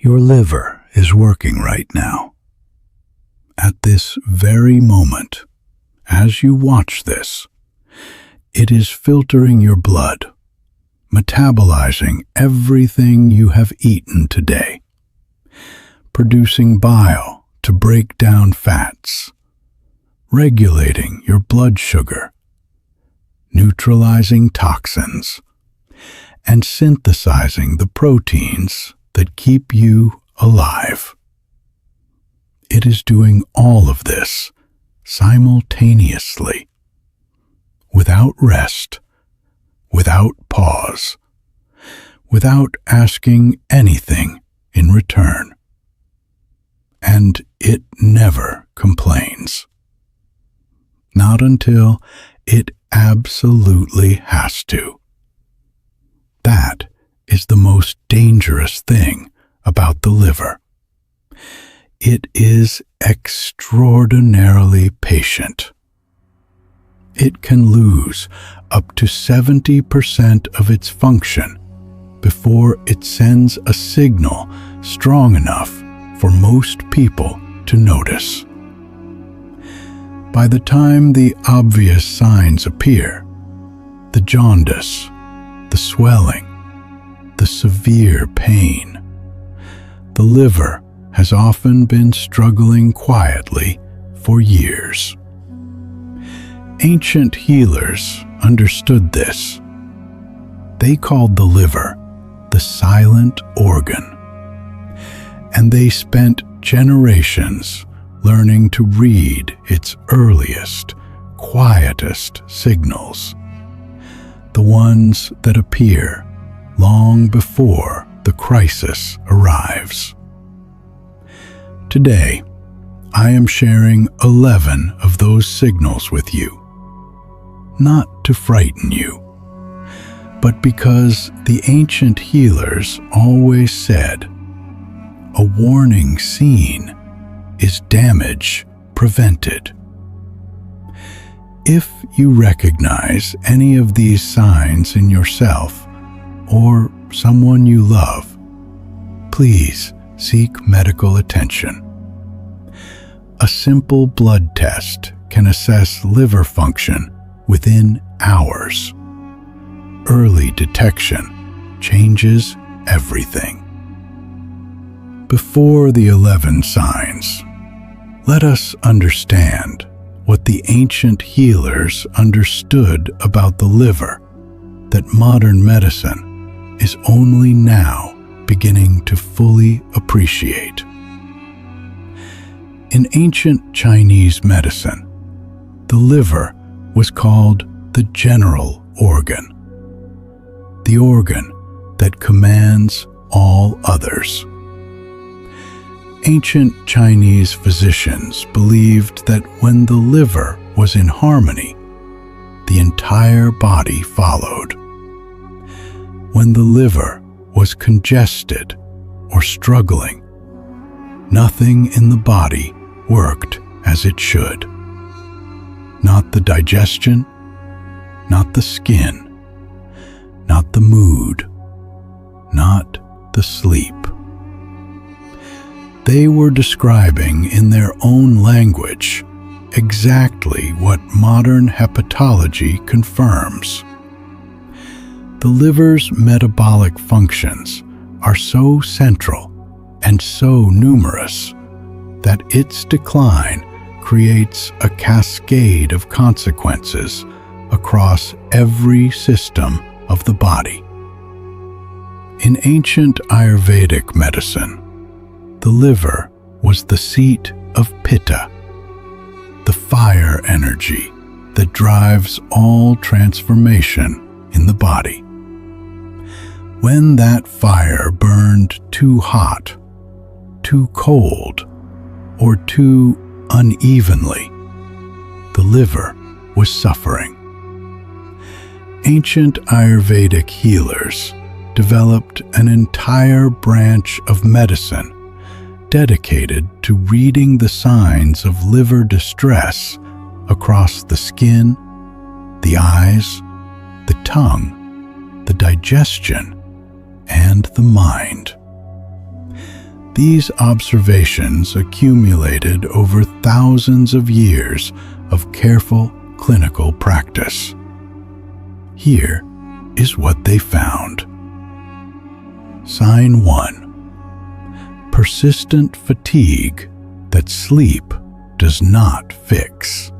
Your liver is working right now. At this very moment, as you watch this, it is filtering your blood, metabolizing everything you have eaten today, producing bile to break down fats, regulating your blood sugar, neutralizing toxins, and synthesizing the proteins that keep you alive. It is doing all of this simultaneously, without rest, without pause, without asking anything in return. And it never complains. Not until it absolutely has to. That is the most dangerous thing about the liver. It is extraordinarily patient. It can lose up to 70% of its function before it sends a signal strong enough for most people to notice. By the time the obvious signs appear, the jaundice, the swelling, the severe pain, the liver has often been struggling quietly for years. Ancient healers understood this. They called the liver the silent organ, and they spent generations learning to read its earliest, quietest signals, the ones that appear long before the crisis arrives. Today, I am sharing 11 of those signals with you, not to frighten you, but because the ancient healers always said, a warning seen is damage prevented. If you recognize any of these signs in yourself or someone you love, please seek medical attention. A simple blood test can assess liver function within hours. Early detection changes everything. Before the 11 signs, let us understand what the ancient healers understood about the liver that modern medicine is only now beginning to fully appreciate. In ancient Chinese medicine, the liver was called the general organ, the organ that commands all others. Ancient Chinese physicians believed that when the liver was in harmony, the entire body followed. When the liver was congested or struggling, nothing in the body worked as it should. Not the digestion, not the skin, not the mood, not the sleep. They were describing in their own language exactly what modern hepatology confirms. The liver's metabolic functions are so central and so numerous that its decline creates a cascade of consequences across every system of the body. In ancient Ayurvedic medicine, the liver was the seat of Pitta, the fire energy that drives all transformation in the body. When that fire burned too hot, too cold, or too unevenly, the liver was suffering. Ancient Ayurvedic healers developed an entire branch of medicine dedicated to reading the signs of liver distress across the skin, the eyes, the tongue, the digestion, and the mind. These observations accumulated over thousands of years of careful clinical practice. Here is what they found. Sign 1. Persistent fatigue that sleep does not fix.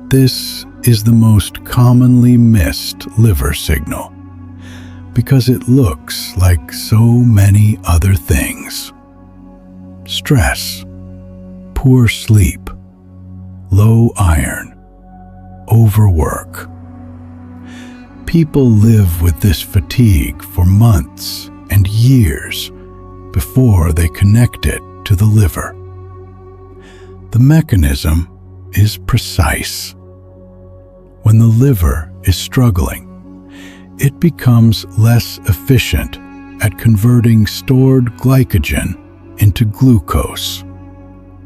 This is the most commonly missed liver signal because it looks like so many other things. Stress, poor sleep, low iron, overwork. People live with this fatigue for months and years before they connect it to the liver. The mechanism is precise. When the liver is struggling, it becomes less efficient at converting stored glycogen into glucose,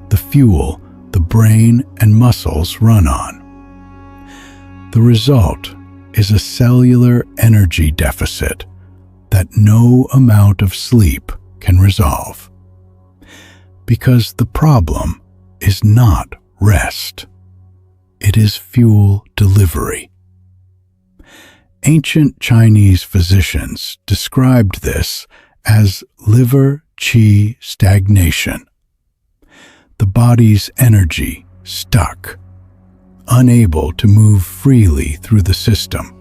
the fuel the brain and muscles run on. The result is a cellular energy deficit that no amount of sleep can resolve. Because the problem is not rest, it is fuel delivery. Ancient Chinese physicians described this as liver qi stagnation, the body's energy stuck, unable to move freely through the system.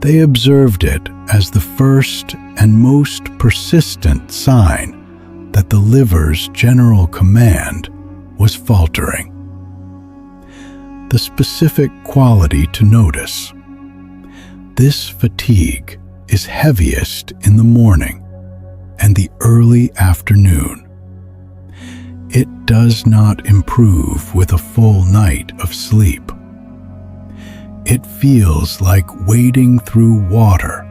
They observed it as the first and most persistent sign that the liver's general command was faltering. The specific quality to notice: this fatigue is heaviest in the morning and the early afternoon. It does not improve with a full night of sleep. It feels like wading through water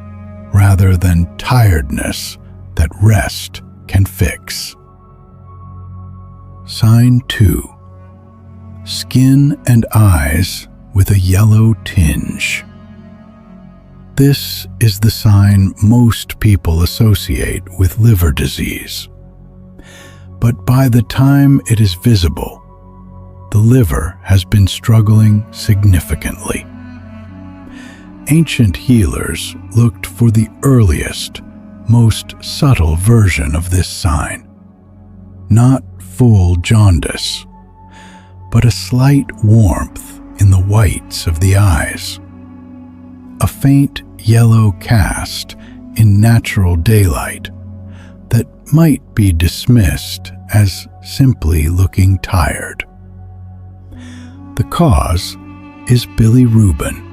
rather than tiredness that rest can fix. Sign 2. Skin and eyes with a yellow tinge. This is the sign most people associate with liver disease. But by the time it is visible, the liver has been struggling significantly. Ancient healers looked for the earliest, most subtle version of this sign. Not full jaundice, but a slight warmth in the whites of the eyes. A faint yellow cast in natural daylight that might be dismissed as simply looking tired. The cause is bilirubin,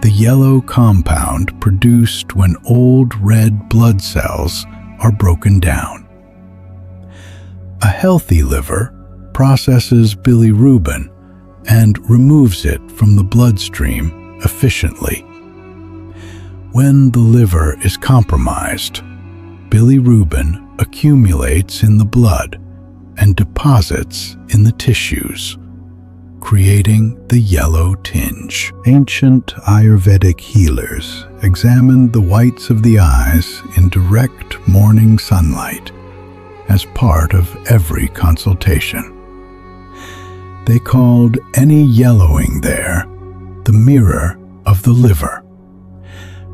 the yellow compound produced when old red blood cells are broken down. A healthy liver processes bilirubin and removes it from the bloodstream efficiently. When the liver is compromised, bilirubin accumulates in the blood and deposits in the tissues, creating the yellow tinge. Ancient Ayurvedic healers examined the whites of the eyes in direct morning sunlight as part of every consultation. They called any yellowing there the mirror of the liver,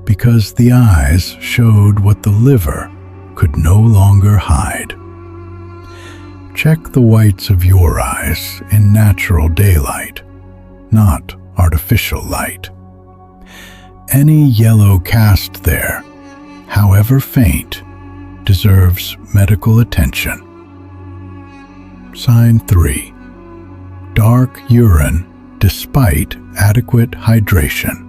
because the eyes showed what the liver could no longer hide. Check the whites of your eyes in natural daylight, not artificial light. Any yellow cast there, however faint, deserves medical attention. Sign 3. Dark urine despite adequate hydration.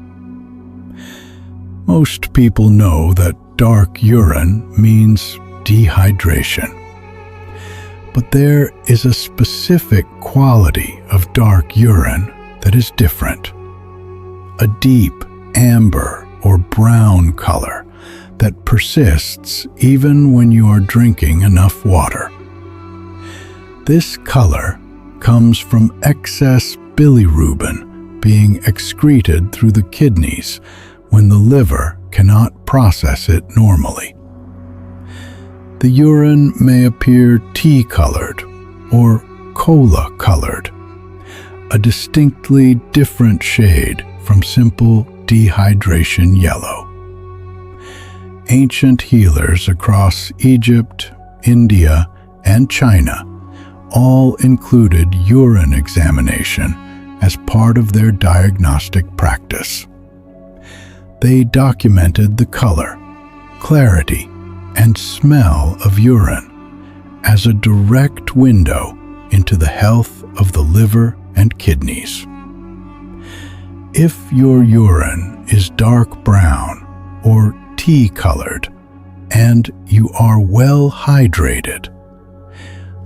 Most people know that dark urine means dehydration. But there is a specific quality of dark urine that is different. A deep amber or brown color that persists even when you are drinking enough water. This color comes from excess bilirubin being excreted through the kidneys when the liver cannot process it normally. The urine may appear tea-colored or cola-colored, a distinctly different shade from simple dehydration yellow. Ancient healers across Egypt, India, and China all included urine examination as part of their diagnostic practice. They documented the color, clarity, and smell of urine as a direct window into the health of the liver and kidneys. If your urine is dark brown or tea-colored and you are well hydrated,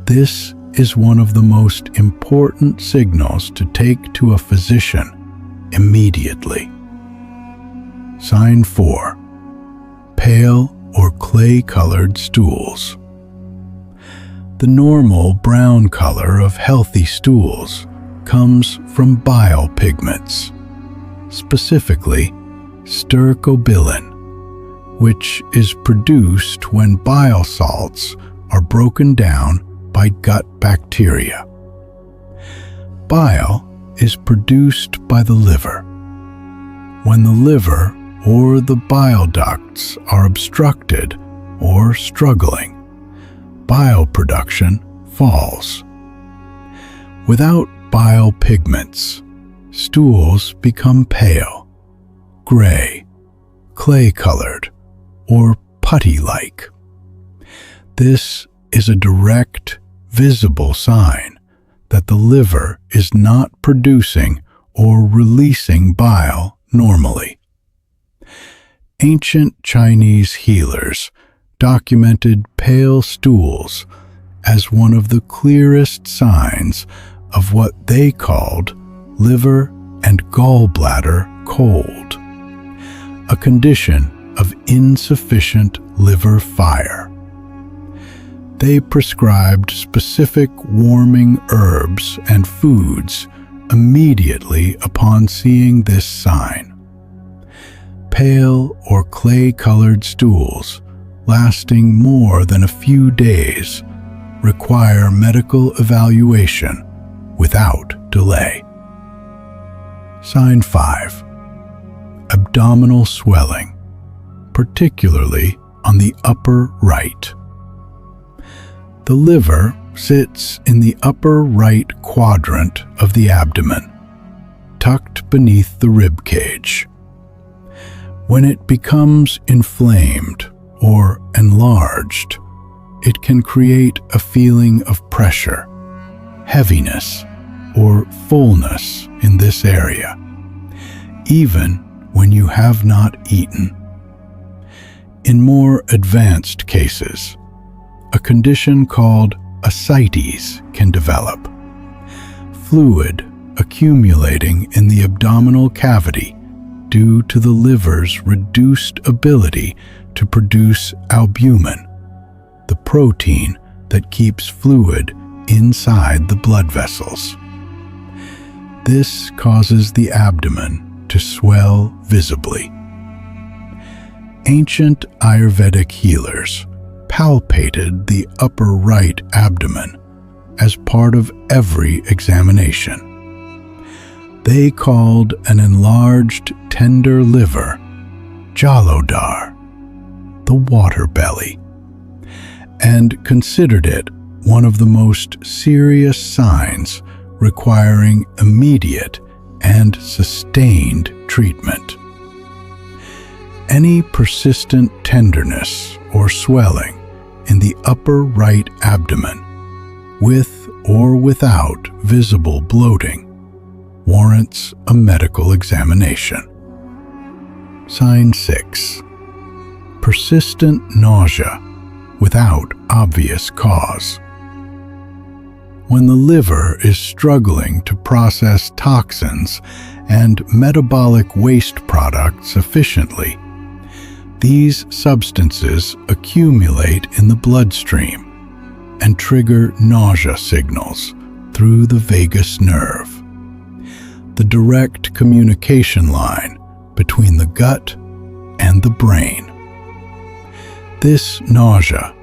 this is one of the most important signals to take to a physician immediately. Sign 4. Pale or clay-colored stools. The normal brown color of healthy stools comes from bile pigments, specifically stercobilin, which is produced when bile salts are broken down by gut bacteria. Bile is produced by the liver. When the liver or the bile ducts are obstructed or struggling, bile production falls. Without bile pigments, stools become pale, gray, clay-colored, or putty-like. This is a direct, visible sign that the liver is not producing or releasing bile normally. Ancient Chinese healers documented pale stools as one of the clearest signs of what they called liver and gallbladder cold, a condition of insufficient liver fire. They prescribed specific warming herbs and foods immediately upon seeing this sign. Pale or clay-colored stools lasting more than a few days require medical evaluation without delay. Sign 5. Abdominal swelling, particularly on the upper right. The liver sits in the upper right quadrant of the abdomen, tucked beneath the rib cage. When it becomes inflamed or enlarged, it can create a feeling of pressure, heaviness, or fullness in this area, even when you have not eaten. In more advanced cases, a condition called ascites can develop, fluid accumulating in the abdominal cavity due to the liver's reduced ability to produce albumin, the protein that keeps fluid inside the blood vessels. This causes the abdomen to swell visibly. Ancient Ayurvedic healers palpated the upper right abdomen as part of every examination. They called an enlarged tender liver Jalodhar, the water belly, and considered it one of the most serious signs requiring immediate and sustained treatment. Any persistent tenderness or swelling in the upper right abdomen, with or without visible bloating, warrants a medical examination. Sign 6. Persistent nausea without obvious cause. When the liver is struggling to process toxins and metabolic waste products efficiently, these substances accumulate in the bloodstream and trigger nausea signals through the vagus nerve, the direct communication line between the gut and the brain. This nausea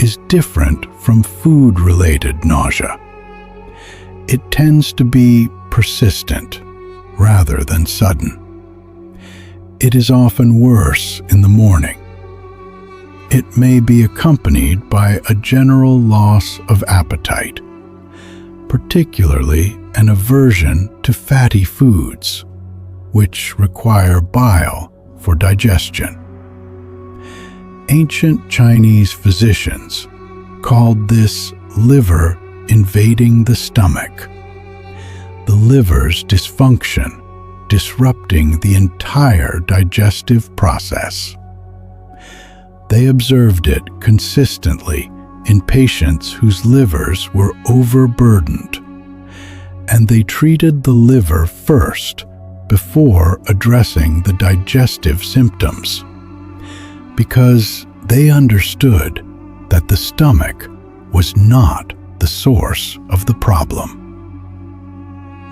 is different from food-related nausea. It tends to be persistent rather than sudden. It is often worse in the morning. It may be accompanied by a general loss of appetite, particularly an aversion to fatty foods, which require bile for digestion. Ancient Chinese physicians called this liver invading the stomach, the liver's dysfunction disrupting the entire digestive process. They observed it consistently in patients whose livers were overburdened, and they treated the liver first before addressing the digestive symptoms, because they understood that the stomach was not the source of the problem.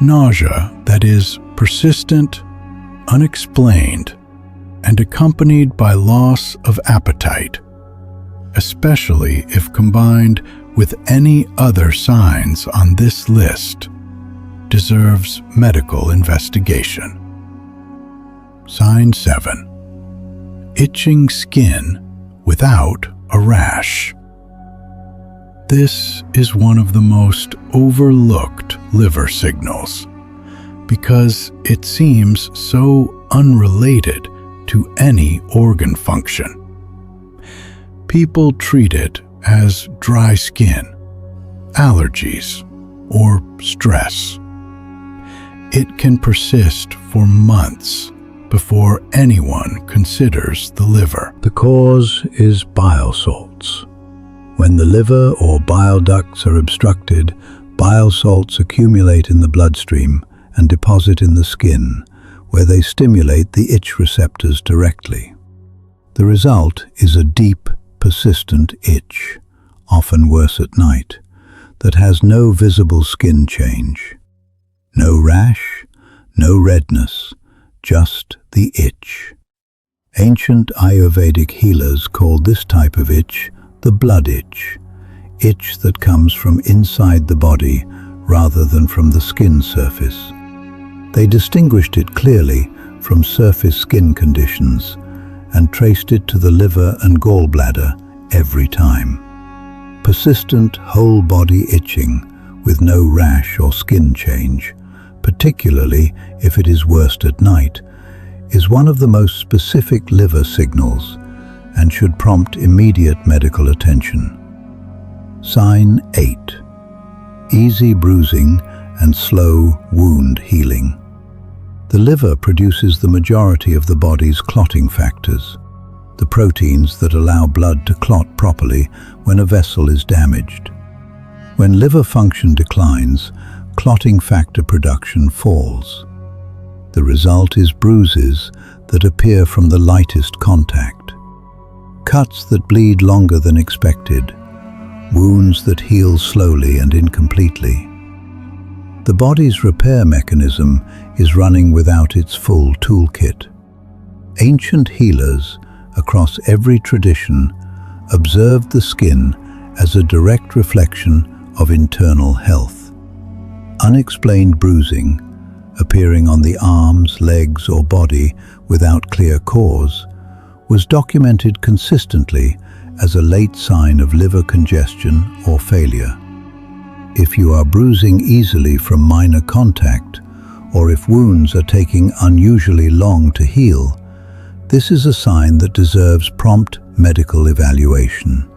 Nausea that is persistent, unexplained, and accompanied by loss of appetite, especially if combined with any other signs on this list, deserves medical investigation. Sign 7. Itching skin without a rash. This is one of the most overlooked liver signals because it seems so unrelated to any organ function. People treat it as dry skin, allergies, or stress. It can persist for months before anyone considers the liver. The cause is bile salts. When the liver or bile ducts are obstructed, bile salts accumulate in the bloodstream and deposit in the skin, where they stimulate the itch receptors directly. The result is a deep, persistent itch, often worse at night, that has no visible skin change. No rash, no redness, just the itch. Ancient Ayurvedic healers called this type of itch the blood itch that comes from inside the body rather than from the skin surface. They distinguished it clearly from surface skin conditions and traced it to the liver and gallbladder every time. Persistent whole-body itching with no rash or skin change, particularly if it is worst at night, is one of the most specific liver signals and should prompt immediate medical attention. Sign 8. Easy bruising and slow wound healing. The liver produces the majority of the body's clotting factors, the proteins that allow blood to clot properly when a vessel is damaged. When liver function declines, clotting factor production falls. The result is bruises that appear from the lightest contact, cuts that bleed longer than expected, wounds that heal slowly and incompletely. The body's repair mechanism is running without its full toolkit. Ancient healers across every tradition observed the skin as a direct reflection of internal health. Unexplained bruising, appearing on the arms, legs, or body without clear cause, was documented consistently as a late sign of liver congestion or failure. If you are bruising easily from minor contact, or if wounds are taking unusually long to heal, this is a sign that deserves prompt medical evaluation.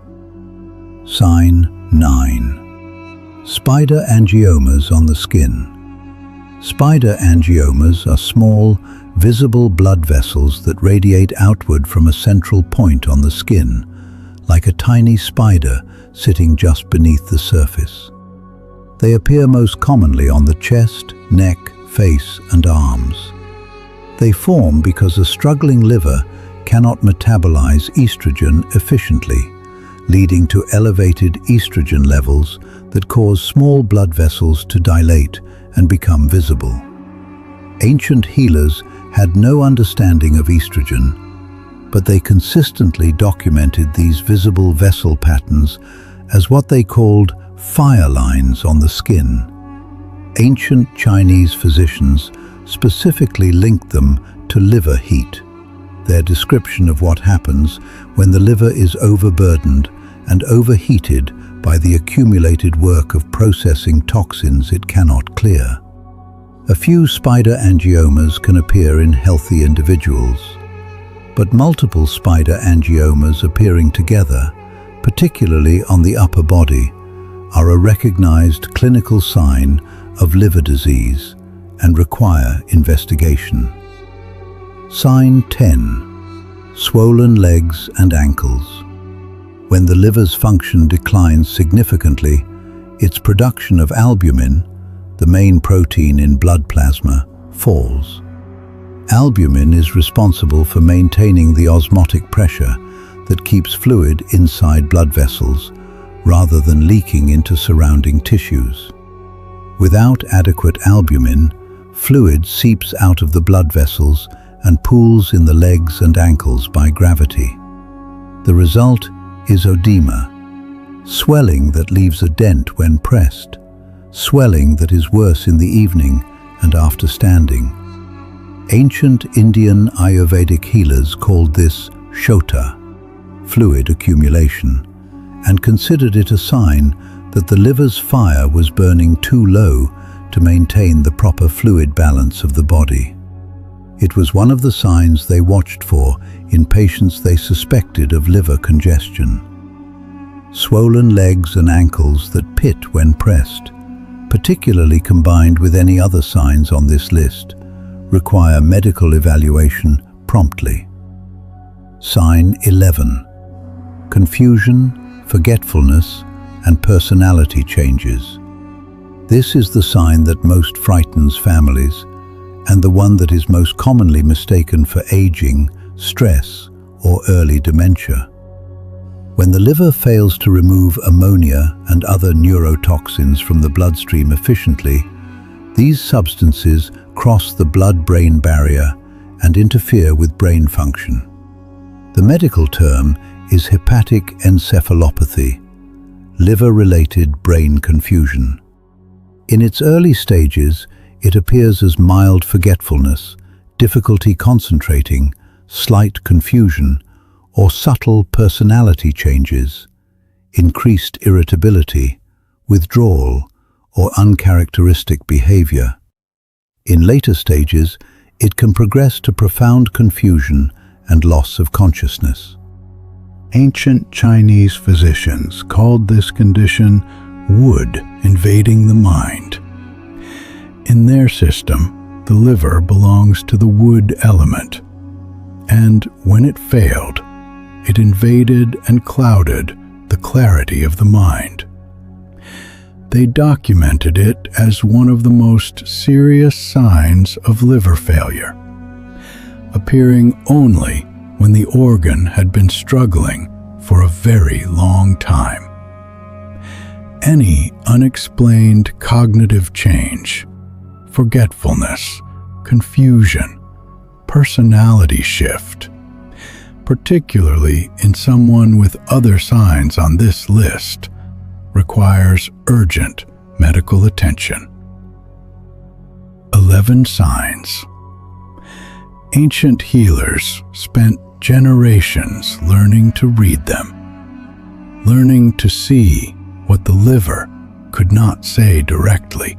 Sign 9. Spider angiomas on the skin. Spider angiomas are small, visible blood vessels that radiate outward from a central point on the skin, like a tiny spider sitting just beneath the surface. They appear most commonly on the chest, neck, face, and arms. They form because a struggling liver cannot metabolize estrogen efficiently, leading to elevated estrogen levels that cause small blood vessels to dilate and become visible. Ancient healers had no understanding of estrogen, but they consistently documented these visible vessel patterns as what they called fire lines on the skin. Ancient Chinese physicians specifically linked them to liver heat. Their description of what happens when the liver is overburdened and overheated by the accumulated work of processing toxins it cannot clear. A few spider angiomas can appear in healthy individuals, but multiple spider angiomas appearing together, particularly on the upper body, are a recognized clinical sign of liver disease and require investigation. Sign 10. Swollen legs and ankles. When the liver's function declines significantly, its production of albumin, the main protein in blood plasma, falls. Albumin is responsible for maintaining the osmotic pressure that keeps fluid inside blood vessels rather than leaking into surrounding tissues. Without adequate albumin, fluid seeps out of the blood vessels and pools in the legs and ankles by gravity. The result is oedema, swelling that leaves a dent when pressed, swelling that is worse in the evening and after standing. Ancient Indian Ayurvedic healers called this shota, fluid accumulation, and considered it a sign that the liver's fire was burning too low to maintain the proper fluid balance of the body. It was one of the signs they watched for in patients they suspected of liver congestion. Swollen legs and ankles that pit when pressed, particularly combined with any other signs on this list, require medical evaluation promptly. Sign 11. Confusion, forgetfulness, and personality changes. This is the sign that most frightens families, and the one that is most commonly mistaken for aging, stress, or early dementia. When the liver fails to remove ammonia and other neurotoxins from the bloodstream efficiently, these substances cross the blood-brain barrier and interfere with brain function. The medical term is hepatic encephalopathy, liver-related brain confusion. In its early stages, it appears as mild forgetfulness, difficulty concentrating, slight confusion, or subtle personality changes, increased irritability, withdrawal, or uncharacteristic behavior. In later stages, it can progress to profound confusion and loss of consciousness. Ancient Chinese physicians called this condition wood invading the mind. In their system, the liver belongs to the wood element, and when it failed, it invaded and clouded the clarity of the mind. They documented it as one of the most serious signs of liver failure, appearing only when the organ had been struggling for a very long time. Any unexplained cognitive change, forgetfulness, confusion, personality shift, particularly in someone with other signs on this list, requires urgent medical attention. 11 signs. Ancient healers spent generations learning to read them, learning to see what the liver could not say directly,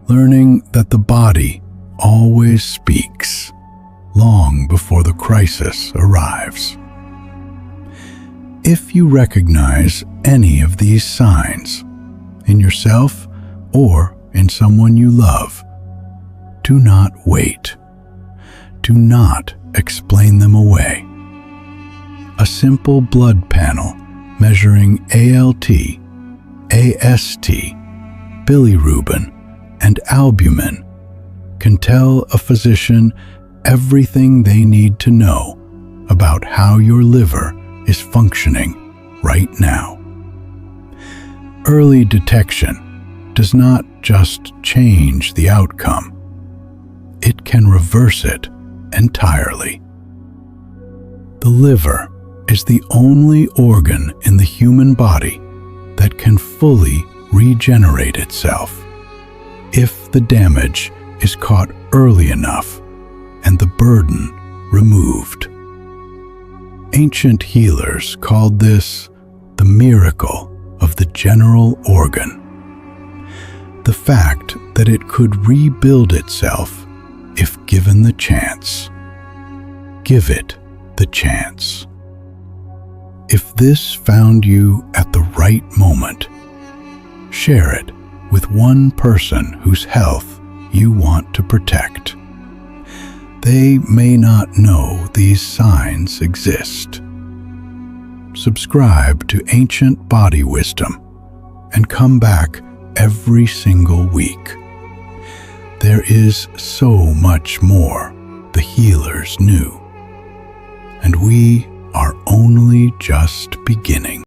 learning that the body always speaks long before the crisis arrives. If you recognize any of these signs in yourself or in someone you love, do not wait. Do not explain them away. A simple blood panel measuring ALT, AST, bilirubin, and albumin can tell a physician everything they need to know about how your liver is functioning right now. Early detection does not just change the outcome, it can reverse it entirely. The liver is the only organ in the human body that can fully regenerate itself if the damage is caught early enough and the burden removed. Ancient healers called this the miracle of the general organ. The fact that it could rebuild itself if given the chance. Give it the chance. If this found you at the right moment, share it with one person whose health you want to protect. They may not know these signs exist. Subscribe to Ancient Body Wisdom and come back every single week. There is so much more the healers knew, and we are only just beginning.